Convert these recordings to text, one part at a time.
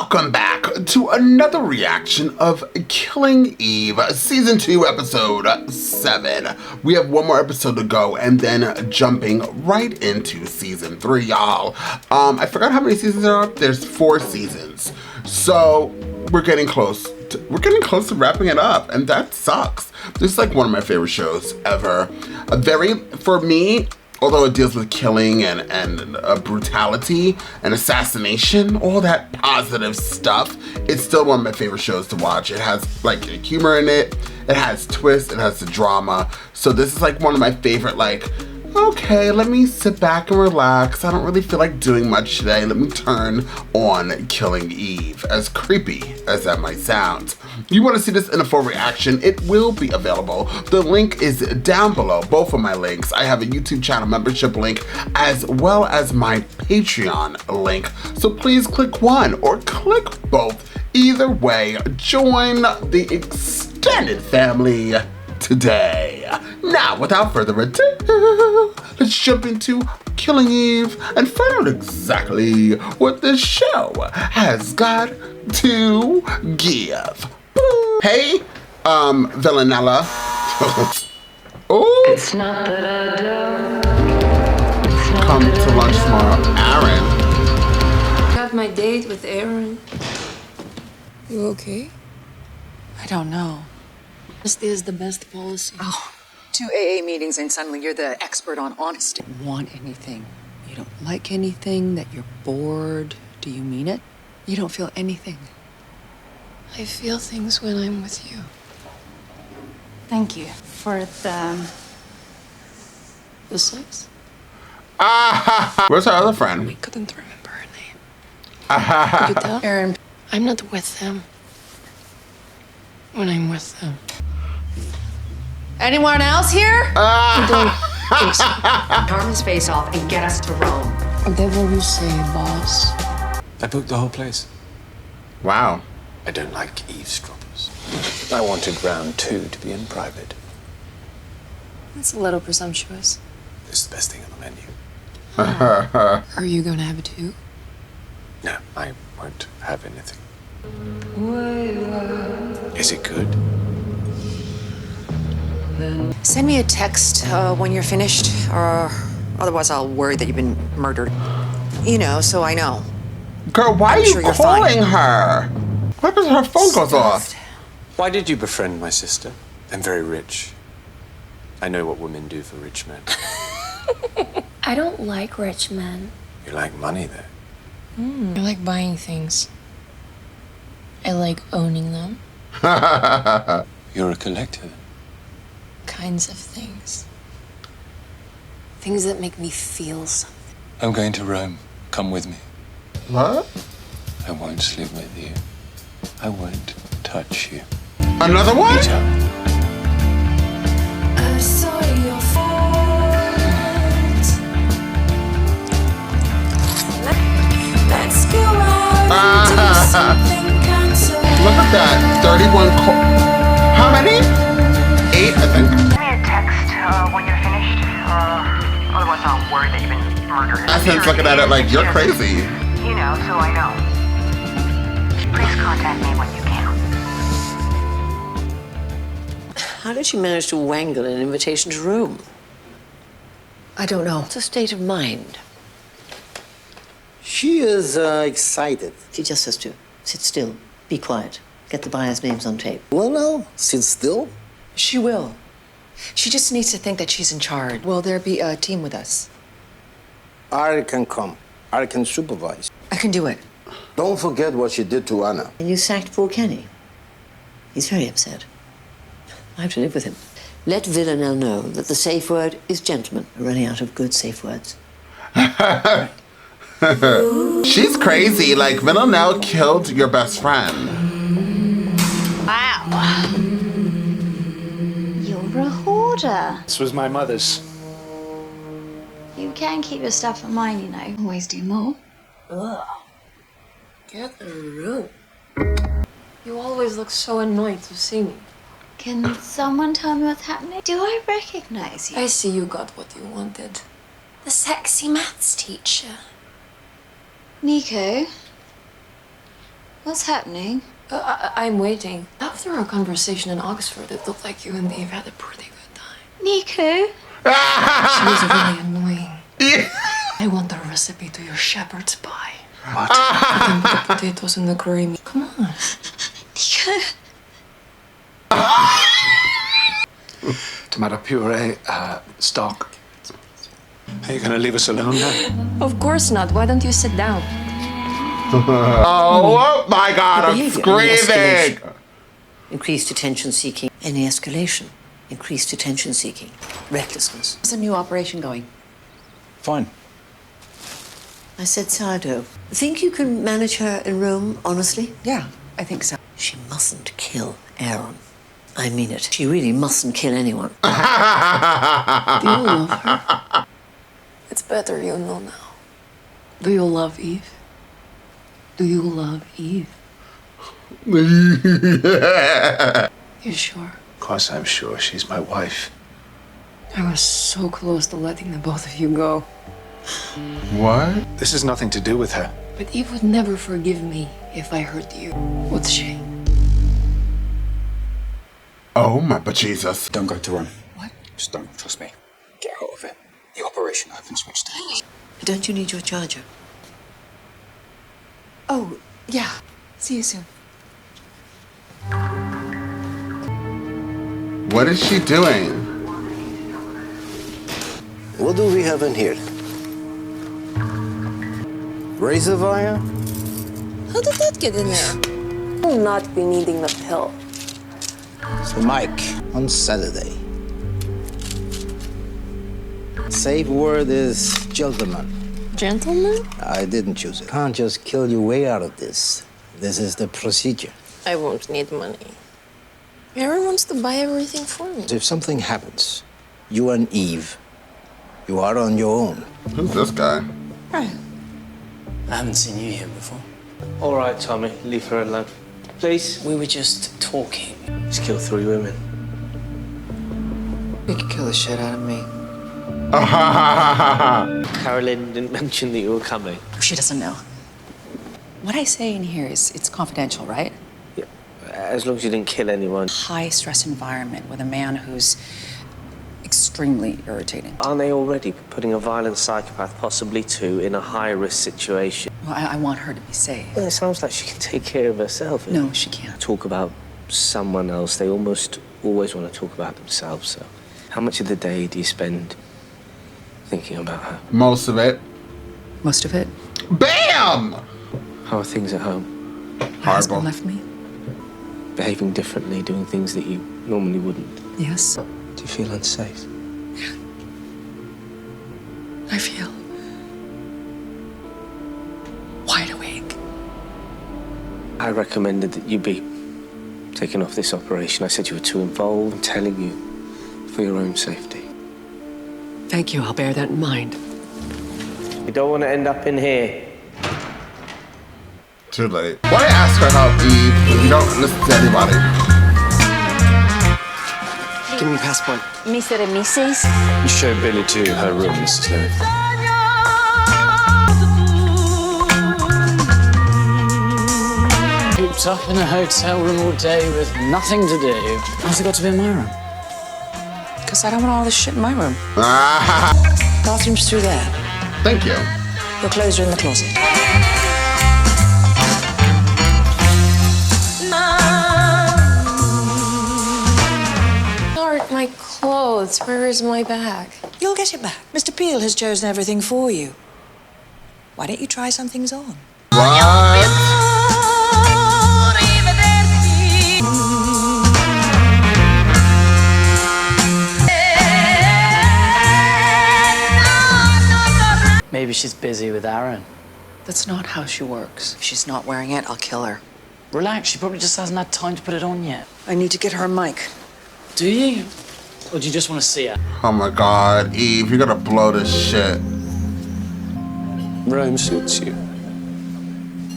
Welcome back to another reaction of Killing Eve, Season 2, Episode 7. We have one more episode to go and then jumping right into Season 3, y'all. I forgot how many seasons there are. There's 4 seasons. So, we're getting close to wrapping it up, and that sucks. This is like one of my favorite shows ever. For me, although it deals with killing and brutality and assassination, all that positive stuff, it's still one of my favorite shows to watch. It has like humor in it, it has twists, it has the drama. So this is like one of my favorite, like, okay, let me sit back and relax. I don't really feel like doing much today. Let me turn on Killing Eve, as creepy as that might sound. You want to see this in a full reaction, it will be available. The link is down below, both of my links. I have a YouTube channel membership link as well as my Patreon link. So please click one or click both. Either way, join the extended family today. Now, without further ado, let's jump into Killing Eve and find out exactly what this show has got to give. Hey, Villanelle. Oh, It's not that I don't. Come to lunch tomorrow, Aaron. Got my date with Aaron. You okay? I don't know. Honesty is the best policy. Oh, 2 AA meetings and suddenly you're the expert on honesty. Want anything? You don't like anything? That you're bored? Do you mean it? You don't feel anything. I feel things when I'm with you. Thank you for The sex? Where's our other friend? We couldn't remember her name. Could you tell? Aaron, I'm not with them when I'm with them. anyone else here? I don't think so. Turn his face off and get us to Rome. Whatever you say, boss. I booked the whole place. Wow. I don't like eavesdroppers. I wanted round 2 to be in private. That's a little presumptuous. It's the best thing on the menu. Are you gonna have it too? No, I won't have anything. Is it good? Send me a text when you're finished, or otherwise I'll worry that you've been murdered. You know, so I know. Girl, why I'm are you sure you're calling fine. her? What happens when her phone goes off? Why did you befriend my sister? I'm very rich. I know what women do for rich men. I don't like rich men. You like money, though. I like buying things. I like owning them. You're a collector. Kinds of things. Things that make me feel something. I'm going to Rome. Come with me. What? I won't sleep with you. I won't touch you. Another one? Peter. I saw your friends. Let's go out and do something Look at that. 31 How many? 8, I think. Send me a text when you're finished. Otherwise I'll worry that you've been murdered. Athens looking at it like, you're crazy. You know, so I know. Please contact me when you can. How did you manage to wangle an invitation to Rome? I don't know. It's a state of mind. She is excited. She just has to sit still, be quiet, get the buyers' names on tape. Well, now, sit still. She will. She just needs to think that she's in charge. Will there be a team with us? I can come. I can supervise. I can do it. Don't forget what she did to Anna. And you sacked poor Kenny. He's very upset. I have to live with him. Let Villanelle know that the safe word is gentlemen. We're running out of good safe words. She's crazy. Like, Villanelle killed your best friend. Wow. You're a hoarder. This was my mother's. You can keep your stuff for mine, you know. Always do more. Get a room. You always look so annoyed to see me. Can someone tell me what's happening? Do I recognize you? I see you got what you wanted. The sexy maths teacher. Nico, What's happening? I'm waiting. After our conversation in Oxford, it looked like you and Eve had a pretty good time. Nico? She was really annoying. I want the recipe to your shepherd's pie. What? Then put the potatoes in the gravy. Come on. Nico? Tomato puree, stock. Are you gonna leave us alone now? Of course not. Why don't you sit down? Oh my God, I'm Behavior, screaming. Increased attention seeking. Any escalation. Increased attention seeking. Recklessness. How's the new operation going? Fine. I said sourdough. Think you can manage her in Rome, honestly? Yeah, I think so. She mustn't kill Aaron. I mean it. She really mustn't kill anyone. Do you love her? It's better you know now. Do you love Eve? Do you love Eve? You sure? Of course I'm sure she's my wife. I was so close to letting the both of you go. What? This has nothing to do with her. But Eve would never forgive me if I hurt you. Would she? Oh my bejesus. Don't go to Rome. What? Just don't, trust me. Get out of it. The operation opens which day? Don't you need your charger? Oh, yeah. See you soon. What is she doing? What do we have in here? Razor wire? How did that get in there? I will not be needing the pill. So Mike, on Saturday. Safe word is gentleman. Gentlemen? I didn't choose it. Can't just kill your way out of this. This is the procedure. I won't need money. Aaron wants to buy everything for me. If something happens, you and Eve, you are on your own. Who's this guy? Right. I haven't seen you here before. All right, Tommy, leave her alone. Please. We were just talking. Just kill 3 women. You could kill the shit out of me. Carolyn didn't mention that you were coming. She doesn't know. What I say in here is it's confidential, right? Yeah, as long as you didn't kill anyone. High stress environment with a man who's extremely irritating. Aren't they already putting a violent psychopath, possibly 2, in a high-risk situation? Well, I want her to be safe. Well, it sounds like she can take care of herself. No, she can't. Talk about someone else. They almost always want to talk about themselves. So, how much of the day do you spend thinking about her? Most of it. Most of it. Bam! How are things at home? My Horrible. husband left me. Behaving differently, doing things that you normally wouldn't. Yes. Do you feel unsafe? I feel wide awake. I recommended that you be taken off this operation. I said you were too involved. I'm telling you, for your own safety. Thank you. I'll bear that in mind. You don't want to end up in here. Too late. Why ask for help, Eve, if you don't listen to anybody? Give me your passport. Mr. and Mrs. You show Billy to her room, Mrs. Lewis. Cooped up in a hotel room all day with nothing to do. How's it got to be in my room? Because I don't want all this shit in my room. Ah, Bathroom's through there. thank you. Your clothes are in the closet. Aren't my clothes? Where is my bag? You'll get it back. Mr. Peel has chosen everything for you. Why don't you try some things on? What? Maybe she's busy with Aaron. That's not how she works. If she's not wearing it, I'll kill her. Relax, she probably just hasn't had time to put it on yet. I need to get her a mic. Do you? Or do you just want to see her? Oh my God, Eve, you're gonna blow this shit. Rome suits you.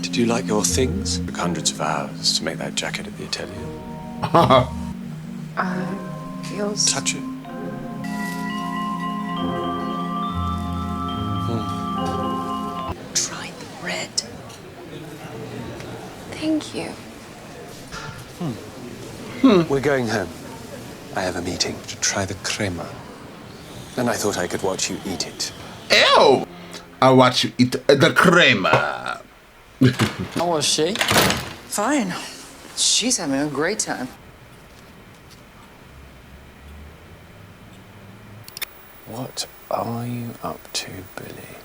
Did you like your things? Took hundreds of hours to make that jacket at the atelier. Feels... Touch it. Try the bread. Thank you. We're going home. I have a meeting to try the crema. And I thought I could watch you eat it. Ew! I'll watch you eat the crema. How was she? Fine. She's having a great time. What are you up to, Billy?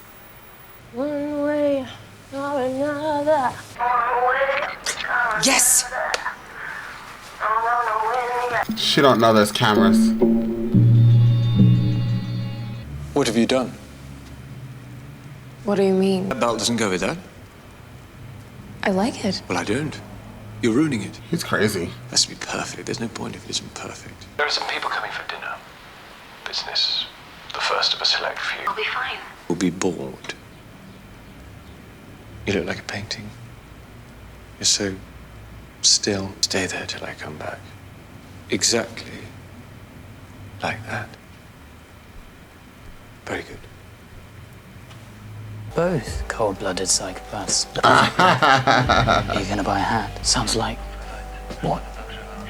One way or another. Yes! She don't know there's cameras. What have you done? What do you mean? That belt doesn't go with that. I like it. Well, I don't. You're ruining it. He's crazy. It has to be perfect. There's no point if it isn't perfect. There are some people coming for dinner. Business. The first of a select few. I'll be fine. Will be bored. You look like a painting. You're so still. Stay there till I come back. Exactly like that. Very good. Both cold-blooded psychopaths. Are you gonna buy a hat? Sounds like... what?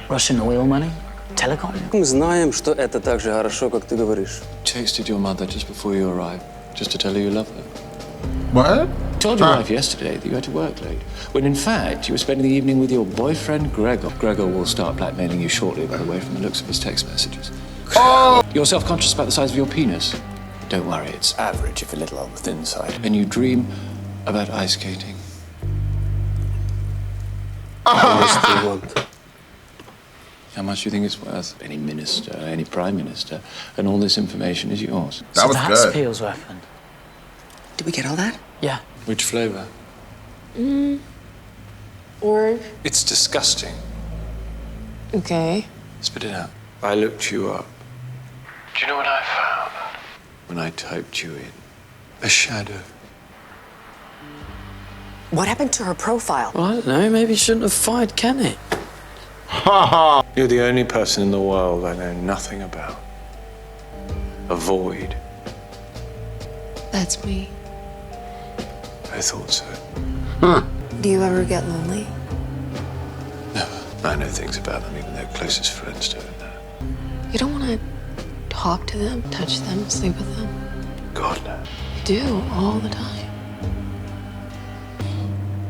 Russian oil money? Telecom? Мы знаем, что это так же хорошо, как ты говоришь. Texted your mother just before you arrived, just to tell her you love her. What? Told your wife yesterday that you had to work late, when in fact you were spending the evening with your boyfriend Gregor. Gregor will start blackmailing you shortly, by the way, from the looks of his text messages. Oh! You're self-conscious about the size of your penis. Don't worry, it's average, if a little on the thin side. And you dream about ice skating. How much do you want? How much do you think it's worth? Any minister, any prime minister, and all this information is yours. That was that's good. Peel's weapon. Did we get all that? Yeah. Which flavor? Orange. It's disgusting. Okay. Spit it out. I looked you up. Do you know what I found? When I typed you in? A shadow. What happened to her profile? Well, I don't know. Maybe you shouldn't have fired Kenny. You're the only person in the world I know nothing about. A void. That's me. I thought so. Do you ever get lonely? Never. I know things about them, even their closest friends don't know. You don't want to talk to them, touch them, sleep with them? God, no. You do, all the time.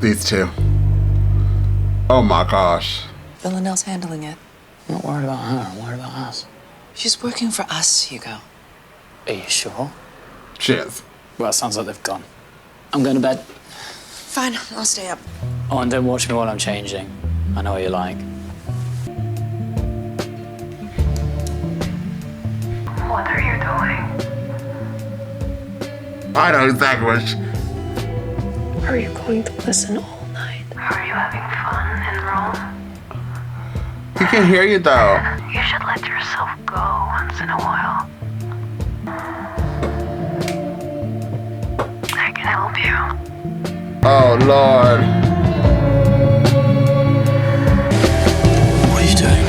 These two. Oh my gosh. Villanelle's handling it. I'm not worried about her. I'm worried about us. She's working for us, Hugo. Are you sure? She is. Well, it sounds like they've gone. I'm going to bed. Fine, I'll stay up. Oh, and don't watch me while I'm changing. I know what you like. What are you doing? I know exactly what Are you going to listen all night? Are you having fun in Rome? He can hear you though. You should let yourself go once in a while. I can help you. Oh Lord. What are you doing?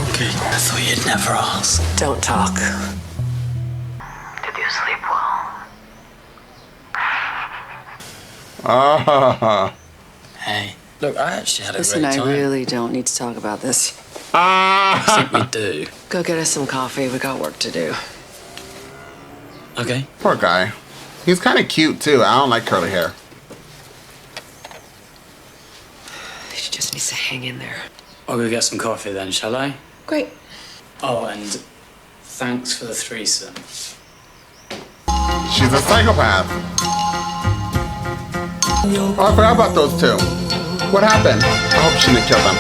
Okay, I thought you'd never ask. Don't talk. Did you sleep well? Ah. Hey, look, I actually had a Listen, great I time. really don't need to talk about this. I think we do. Go get us some coffee. We got work to do. Okay. Poor guy. He's kind of cute too. I don't like curly hair. She just needs to hang in there. I'll go get some coffee then, shall I? Great. Oh, and thanks for the threesome. She's a psychopath. Oh, I forgot about those two. What happened? I hope she didn't kill them.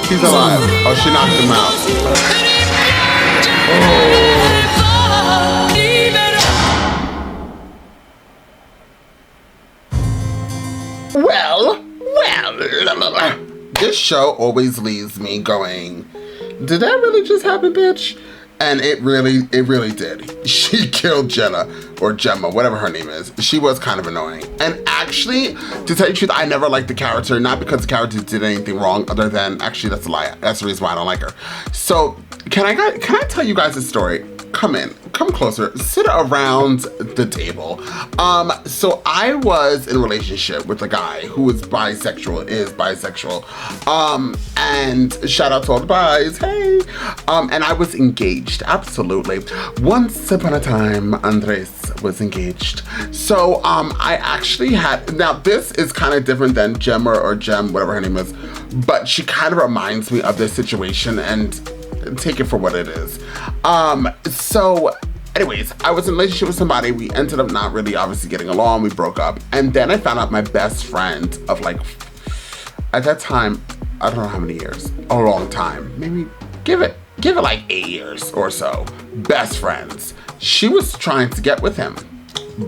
He's alive. Oh, she knocked him out. Well. This show always leaves me going, did that really just happen, bitch? And it really did. She killed Jenna, or Gemma, whatever her name is. She was kind of annoying. And actually, to tell you the truth, I never liked the character, not because the character did anything wrong, other than, actually that's a lie. That's the reason why I don't like her. So, can I tell you guys a story? come in, come closer, sit around the table. So I was in a relationship with a guy who is bisexual, and shout out to all the bis, hey. And I was engaged, absolutely. Once upon a time, Andres was engaged. So I actually had, now this is kind of different than Gemma or Gem, whatever her name is, but she kind of reminds me of this situation, and take it for what it is. So anyways, I was in a relationship with somebody. We ended up not really obviously getting along. We broke up. And then I found out my best friend of like, at that time, I don't know how many years, a long time, maybe give it like 8 years or so, best friends. She was trying to get with him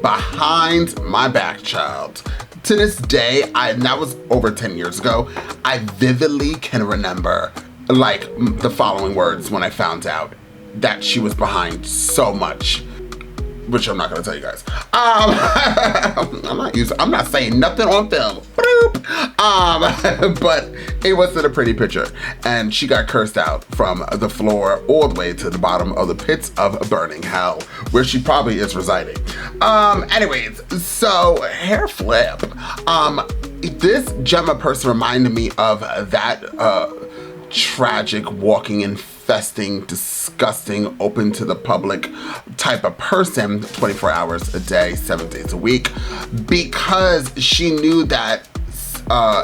behind my back, child. To this day, and that was over 10 years ago, I vividly can remember like the following words when I found out that she was behind so much, which I'm not gonna tell you guys. I'm not saying nothing on film. But it wasn't a pretty picture, and she got cursed out from the floor all the way to the bottom of the pits of burning hell, where she probably is residing. Anyways, so hair flip. This Gemma person reminded me of that tragic, walking, infesting, disgusting, open to the public type of person, 24 hours a day, 7 days a week, because she knew that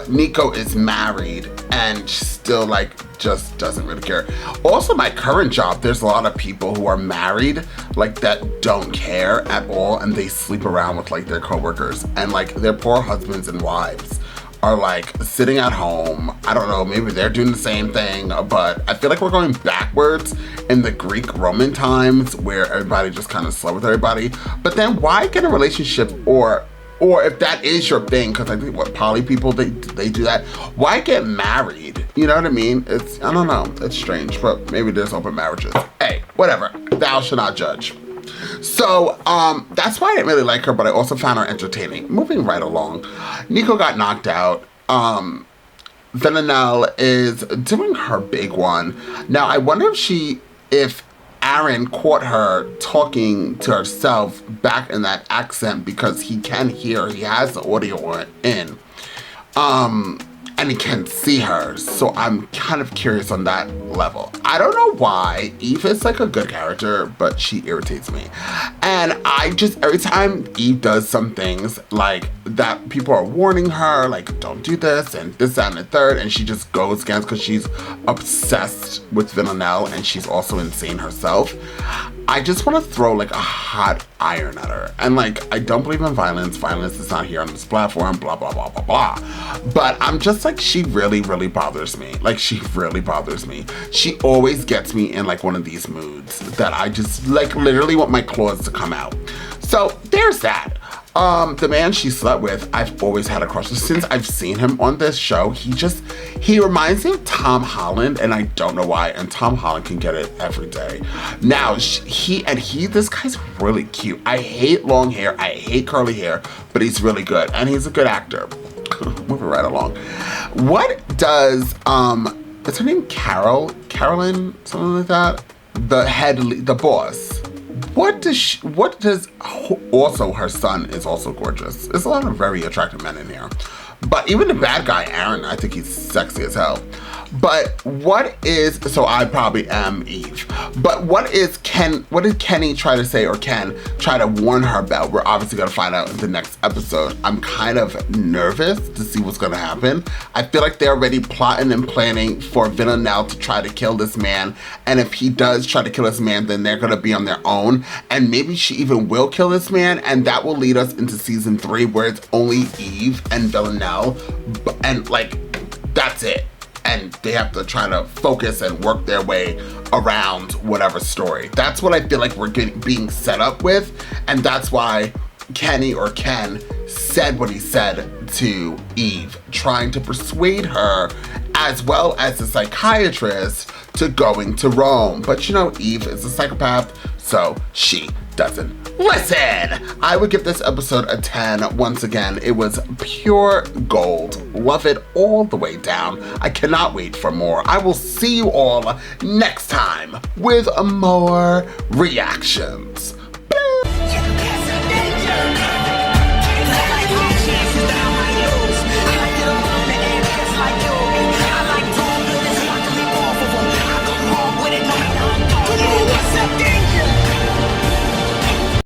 Nico is married and still like just doesn't really care. Also, my current job, there's a lot of people who are married like that don't care at all, and they sleep around with like their coworkers, and like their poor husbands and wives are like sitting at home. I don't know, maybe they're doing the same thing, but I feel like we're going backwards in the Greek Roman times where everybody just kind of slept with everybody. But then why get a relationship, or if that is your thing, because I think what poly people, they do that, why get married? You know what I mean? I don't know, it's strange, but maybe there's open marriages. Hey, whatever, thou shalt not judge. So that's why I didn't really like her, but I also found her entertaining. Moving right along, Nico got knocked out. Villanelle is doing her big one. Now I wonder if Aaron caught her talking to herself back in that accent, because he can hear, he has the audio in. And he can see her, so I'm kind of curious on that level. I don't know why. Eve is like a good character, but she irritates me. And I just, every time Eve does some things like that, people are warning her, like, don't do this, and this, that, and the third, and she just goes against, because she's obsessed with Villanelle, and she's also insane herself. I just want to throw like a hot iron at her. And like, I don't believe in violence. Violence is not here on this platform, blah, blah, blah, blah, blah. But I'm just like, she really, really bothers me. Like, she really bothers me. She always gets me in like one of these moods that I just like literally want my claws to come out. So there's that. The man she slept with, I've always had a crush. Since I've seen him on this show, he reminds me of Tom Holland, and I don't know why, and Tom Holland can get it every day. Now, this guy's really cute. I hate long hair, I hate curly hair, but he's really good, and he's a good actor. Moving right along. What does, is her name Carolyn, something like that? The boss. Also her son is also gorgeous. There's a lot of very attractive men in here. But even the bad guy, Aaron, I think he's sexy as hell. But so I probably am Eve. But what did Kenny try to say, or Ken try to warn her about? We're obviously gonna find out in the next episode. I'm kind of nervous to see what's gonna happen. I feel like they're already plotting and planning for Villanelle to try to kill this man. And if he does try to kill this man, then they're gonna be on their own. And maybe she even will kill this man, and that will lead us into season 3, where it's only Eve and Villanelle, and like, that's it. And they have to try to focus and work their way around whatever story. That's what I feel like we're being set up with. And that's why Kenny or Ken said what he said to Eve, trying to persuade her, as well as the psychiatrist, to going to Rome. But you know, Eve is a psychopath, so she doesn't listen. I would give this episode a 10. Once again, it was pure gold. Love it all the way down. I cannot wait for more. I will see you all next time with more reactions.